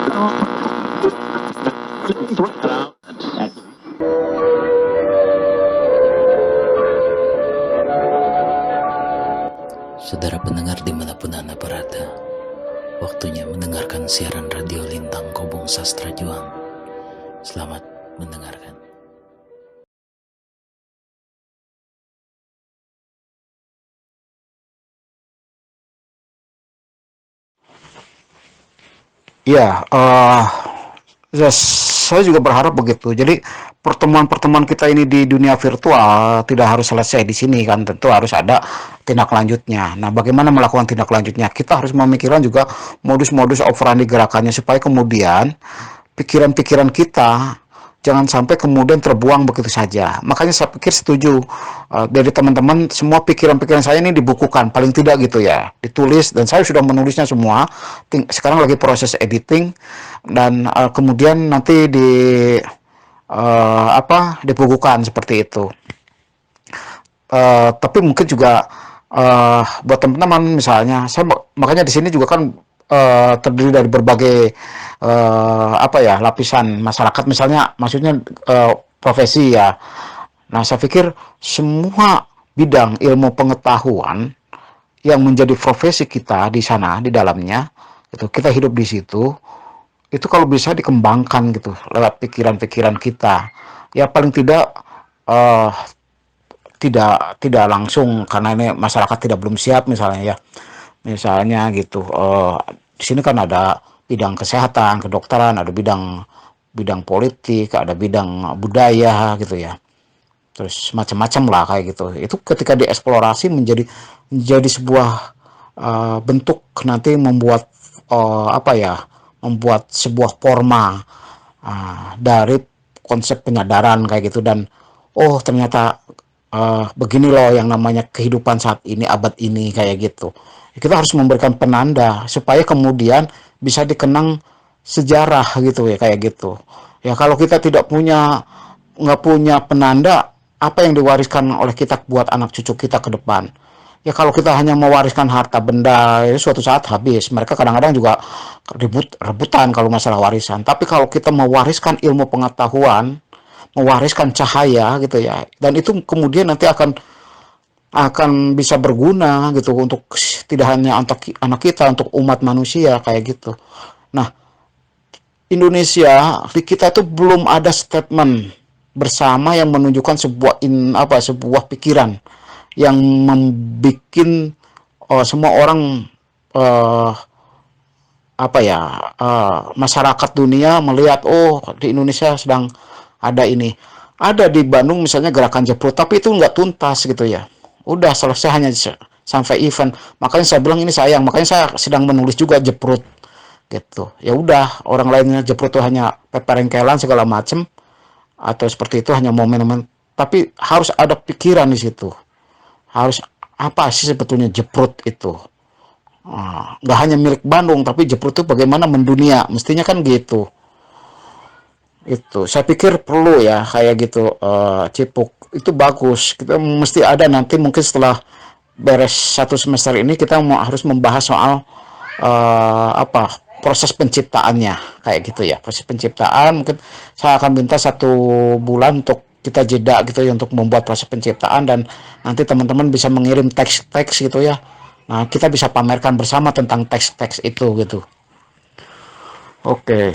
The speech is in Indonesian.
Saudara pendengar dimanapun Anda berada, waktunya mendengarkan siaran radio Lintang Kobong Sastra Juang. Selamat mendengarkan. Ya, ya, saya juga berharap begitu. Jadi pertemuan-pertemuan kita ini di dunia virtual tidak harus selesai di sini kan, tentu harus ada tindak lanjutnya. Nah, bagaimana melakukan tindak lanjutnya? Kita harus memikirkan juga modus-modus operandi gerakannya supaya kemudian pikiran-pikiran kita jangan sampai kemudian terbuang begitu saja. Makanya saya pikir setuju dari teman-teman, semua pikiran-pikiran saya ini dibukukan paling tidak gitu ya, ditulis, dan saya sudah menulisnya semua. Sekarang lagi proses editing dan kemudian nanti dibukukan seperti itu. Tapi mungkin juga buat teman-teman misalnya, saya makanya di sini juga kan terdiri dari berbagai lapisan masyarakat, misalnya maksudnya profesi ya. Nah, saya pikir semua bidang ilmu pengetahuan yang menjadi profesi kita di sana, di dalamnya, gitu, kita hidup di situ, itu kalau bisa dikembangkan gitu lewat pikiran-pikiran kita. Ya paling tidak eh, tidak langsung karena ini masyarakat tidak belum siap misalnya ya. Misalnya gitu. Di sini kan ada bidang kesehatan, kedokteran, ada bidang bidang politik, ada bidang budaya gitu ya. Terus macam-macam lah kayak gitu. Itu ketika dieksplorasi menjadi sebuah bentuk nanti membuat membuat sebuah forma dari konsep penyadaran kayak gitu. Dan oh ternyata begini loh yang namanya kehidupan saat ini, abad ini kayak gitu. Kita harus memberikan penanda supaya kemudian bisa dikenang sejarah gitu ya, kayak gitu. Ya kalau kita nggak punya penanda, apa yang diwariskan oleh kita buat anak cucu kita ke depan? Ya kalau kita hanya mewariskan harta benda, ya suatu saat habis. Mereka kadang-kadang juga rebutan kalau masalah warisan. Tapi kalau kita mewariskan ilmu pengetahuan, mewariskan cahaya gitu ya, dan itu kemudian nanti akan bisa berguna gitu untuk tidak hanya untuk anak kita, untuk umat manusia kayak gitu. Nah, Indonesia di kita itu belum ada statement bersama yang menunjukkan sebuah pikiran yang membuat semua orang uh, masyarakat dunia melihat, oh di Indonesia sedang ada di Bandung misalnya gerakan Jeprut, tapi itu nggak tuntas gitu ya, udah selesai hanya sampai event. Makanya saya bilang ini sayang, makanya saya sedang menulis juga Jeprut gitu. Ya udah, orang lainnya Jeprut itu hanya peperengkelan segala macem, atau seperti itu hanya momen-momen, tapi harus ada pikiran di situ. Harus apa sih sebetulnya Jeprut itu? Nggak hanya milik Bandung, tapi Jeprut itu bagaimana mendunia, mestinya kan gitu. Itu saya pikir perlu ya kayak gitu. Cipuk itu bagus, kita mesti ada nanti, mungkin setelah beres satu semester ini kita harus membahas soal proses penciptaannya kayak gitu ya. Proses penciptaan mungkin saya akan minta 1 bulan untuk kita jeda gitu ya, untuk membuat proses penciptaan, dan nanti teman-teman bisa mengirim teks-teks gitu ya. Nah, kita bisa pamerkan bersama tentang teks-teks itu gitu. Oke.